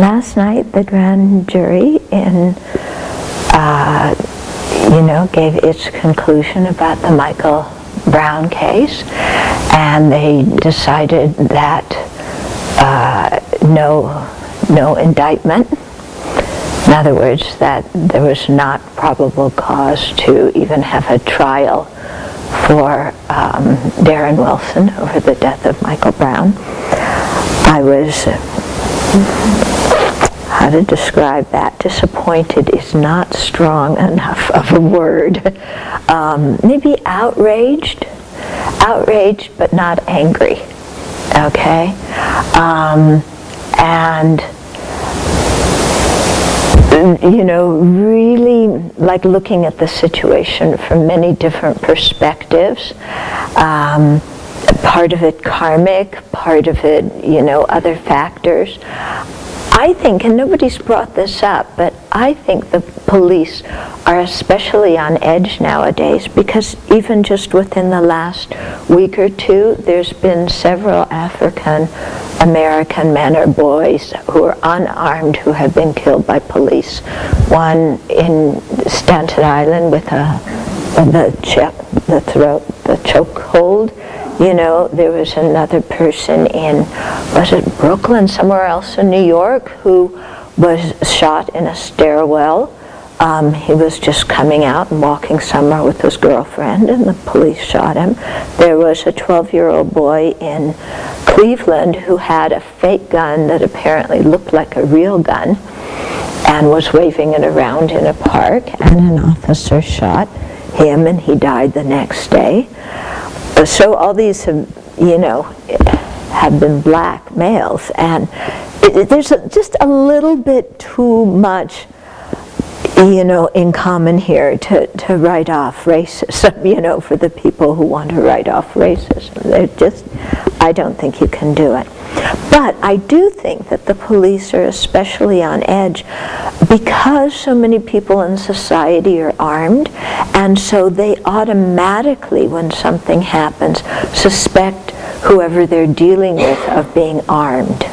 last night the grand jury gave its conclusion about the Michael Brown case, and they decided that no indictment. In other words, that there was not probable cause to even have a trial for Darren Wilson over the death of Michael Brown. I was, how to describe that? Disappointed is not strong enough of a word. Maybe outraged but not angry, okay? And really like looking at the situation from many different perspectives. Part of it karmic, part of it, other factors. I think, and nobody's brought this up, but I think the police are especially on edge nowadays because even just within the last week or two, there's been several African American men or boys who are unarmed who have been killed by police. One in Staten Island with the chokehold. There was another person in, was it Brooklyn, somewhere else in New York, who was shot in a stairwell. He was just coming out and walking somewhere with his girlfriend, and the police shot him. There was a 12-year-old boy in Cleveland who had a fake gun that apparently looked like a real gun and was waving it around in a park, and an officer shot him, and he died the next day. So all these have been black males, and there's just a little bit too much in common here to write off racism, for the people who want to write off racism. I don't think you can do it. But I do think that the police are especially on edge because so many people in society are armed, and so they automatically, when something happens, suspect whoever they're dealing with of being armed.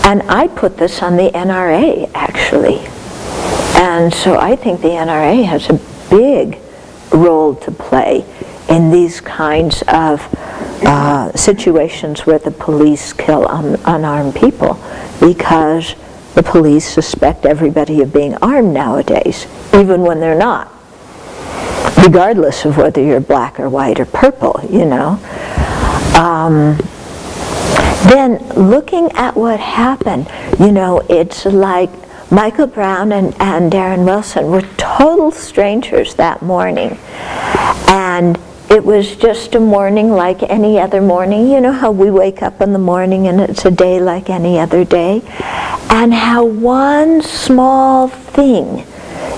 And I put this on the NRA, actually. And so I think the NRA has a big role to play in these kinds of situations where the police kill unarmed people, because the police suspect everybody of being armed nowadays, even when they're not, regardless of whether you're black or white or purple, Then looking at what happened, it's like Michael Brown and Darren Wilson were total strangers that morning. And it was just a morning like any other morning. You know how we wake up in the morning and it's a day like any other day? And how one small thing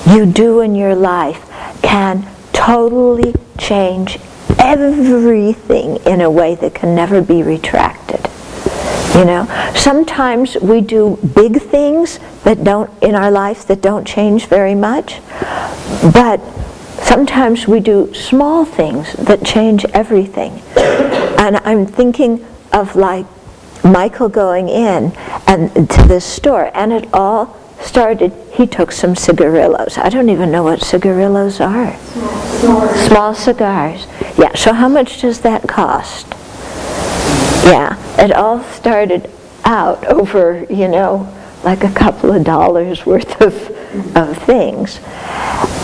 you do in your life can totally change everything in a way that can never be retracted. Sometimes we do big things in our life that don't change very much, but sometimes we do small things that change everything. And I'm thinking of like Michael going in and to this store, and it all started, he took some cigarillos. I don't even know what cigarillos are. Small cigars. Yeah, so how much does that cost? Yeah, it all started out over, like a couple of dollars worth of things.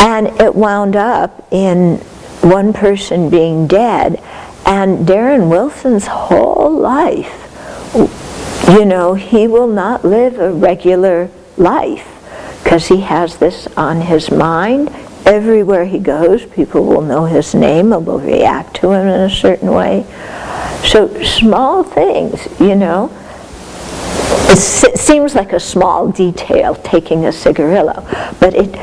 And it wound up in one person being dead, and Darren Wilson's whole life, he will not live a regular life because he has this on his mind. Everywhere he goes, people will know his name and will react to him in a certain way. So small things, it seems like a small detail, taking a cigarillo, but it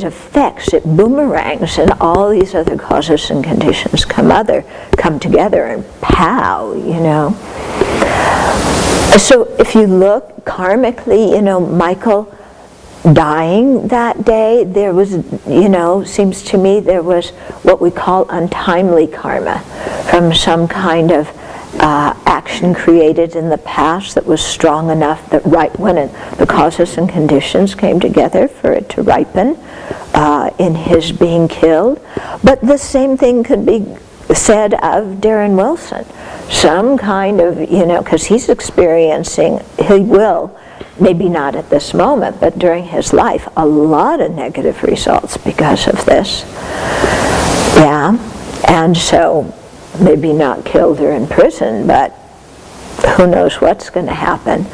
affects, it boomerangs, and all these other causes and conditions come together and pow, So if you look karmically, Michael dying that day, there was, seems to me there was what we call untimely karma from some kind of action created in the past that was strong enough that right when the causes and conditions came together for it to ripen in his being killed. But the same thing could be said of Darren Wilson. Some kind of, because he's experiencing, he will, maybe not at this moment, but during his life, a lot of negative results because of this. Yeah, and so maybe not killed or in prison, but who knows what's going to happen.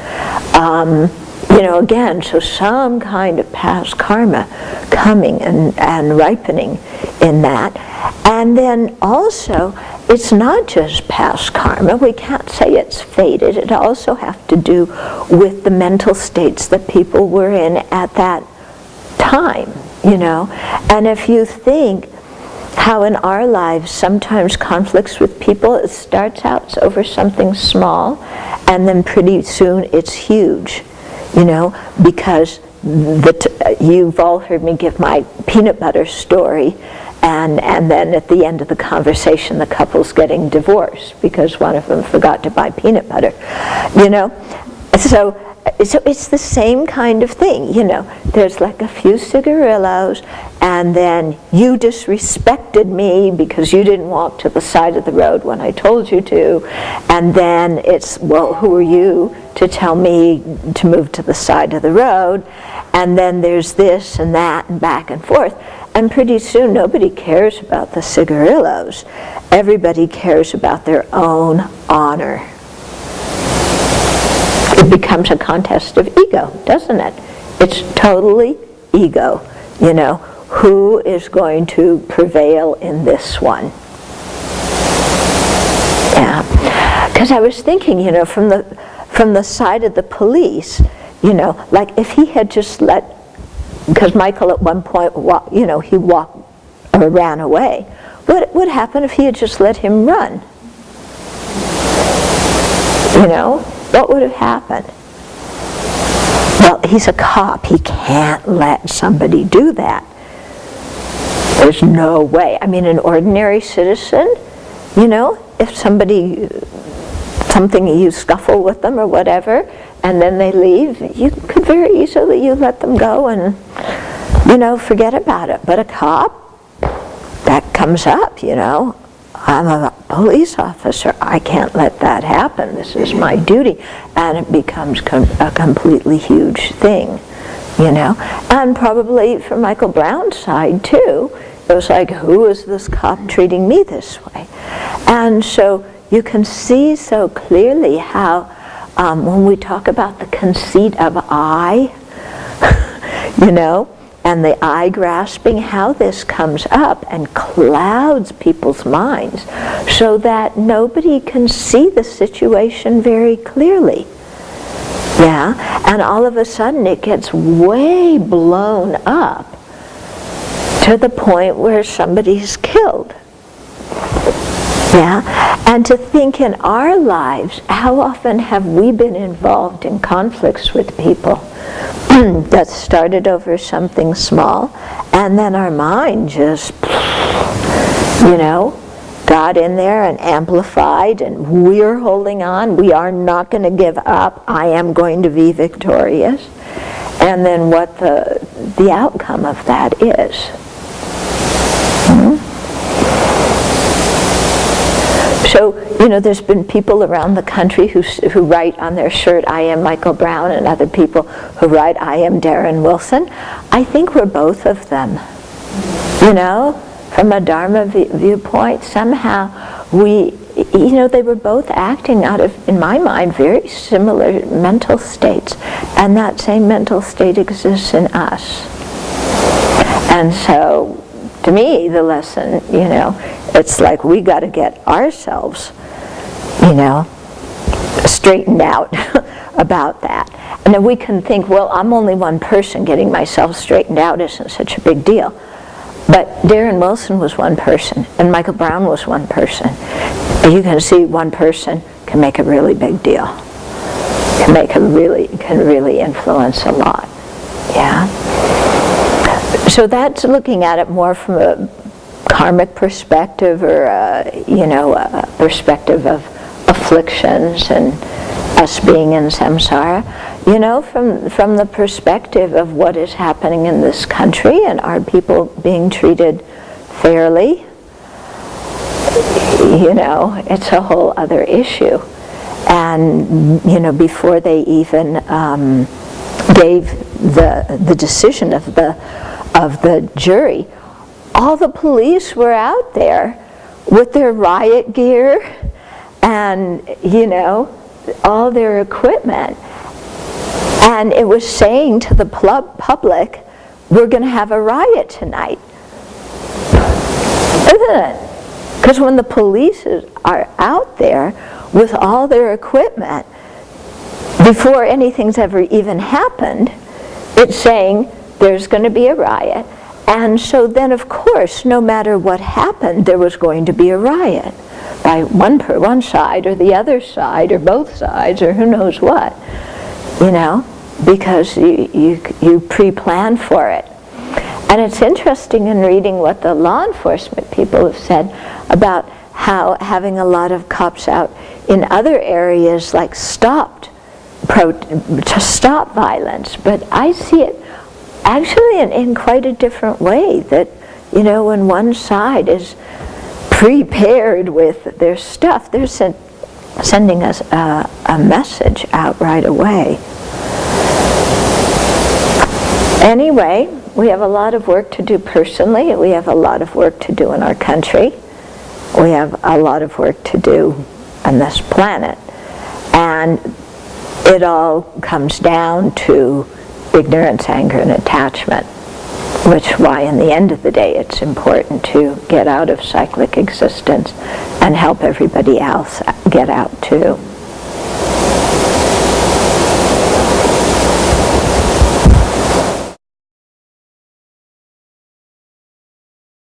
Again, so some kind of past karma coming and ripening in that. And then also, it's not just past karma. We can't say it's fated. It also has to do with the mental states that people were in at that time, And if you think how in our lives sometimes conflicts with people, it starts out over something small, and then pretty soon it's huge, because you've all heard me give my peanut butter story, and then at the end of the conversation the couple's getting divorced because one of them forgot to buy peanut butter, So it's the same kind of thing, There's like a few cigarillos, and then you disrespected me because you didn't walk to the side of the road when I told you to, and then it's, well, who are you to tell me to move to the side of the road? And then there's this and that and back and forth. And pretty soon nobody cares about the cigarillos. Everybody cares about their own honor. It becomes a contest of ego, doesn't it? It's totally ego, Who is going to prevail in this one? Yeah, because I was thinking, from the side of the police, like if he had just because Michael at one point, he walked or ran away. What would happen if he had just let him run? What would have happened? Well, he's a cop. He can't let somebody do that. There's no way. I mean, an ordinary citizen, if you scuffle with them or whatever, and then they leave, you could very easily let them go and, forget about it. But a cop, that comes up, I'm a police officer. I can't let that happen. This is my duty. And it becomes a completely huge thing, And probably from Michael Brown's side, too, it was like, who is this cop treating me this way? And so you can see so clearly how when we talk about the conceit of I, and the eye grasping, how this comes up and clouds people's minds so that nobody can see the situation very clearly. Yeah, and all of a sudden it gets way blown up to the point where somebody's killed. Yeah, and to think in our lives, how often have we been involved in conflicts with people that started over something small, and then our mind just, got in there and amplified, and we're holding on. We are not going to give up. I am going to be victorious. And then what the outcome of that is. So, there's been people around the country who write on their shirt, I am Michael Brown, and other people who write, I am Darren Wilson. I think we're both of them. From a Dharma viewpoint, somehow they were both acting out of, in my mind, very similar mental states. And that same mental state exists in us. And so, to me, the lesson, it's like we got to get ourselves, straightened out about that. And then we can think, well, I'm only one person. Getting myself straightened out isn't such a big deal. But Darren Wilson was one person, and Michael Brown was one person. And you can see one person can make a really big deal. Can really influence a lot. Yeah. So that's looking at it more from a karmic perspective, or a perspective of afflictions and us being in samsara, from the perspective of what is happening in this country and are people being treated fairly, it's a whole other issue. And, before they even gave the decision of the jury, all the police were out there with their riot gear and, all their equipment. And it was saying to the public, we're going to have a riot tonight. Isn't it? Because when the police are out there with all their equipment, before anything's ever even happened, it's saying there's going to be a riot. And so then, of course, no matter what happened, there was going to be a riot by one side or the other side or both sides or who knows what, because you pre-plan for it. And it's interesting in reading what the law enforcement people have said about how having a lot of cops out in other areas like to stop violence. But I see it actually in quite a different way, that when one side is prepared with their stuff, they're sending us a message out right away. Anyway, we have a lot of work to do personally. We have a lot of work to do in our country. We have a lot of work to do on this planet. And it all comes down to ignorance, anger, and attachment, which why in the end of the day it's important to get out of cyclic existence and help everybody else get out too.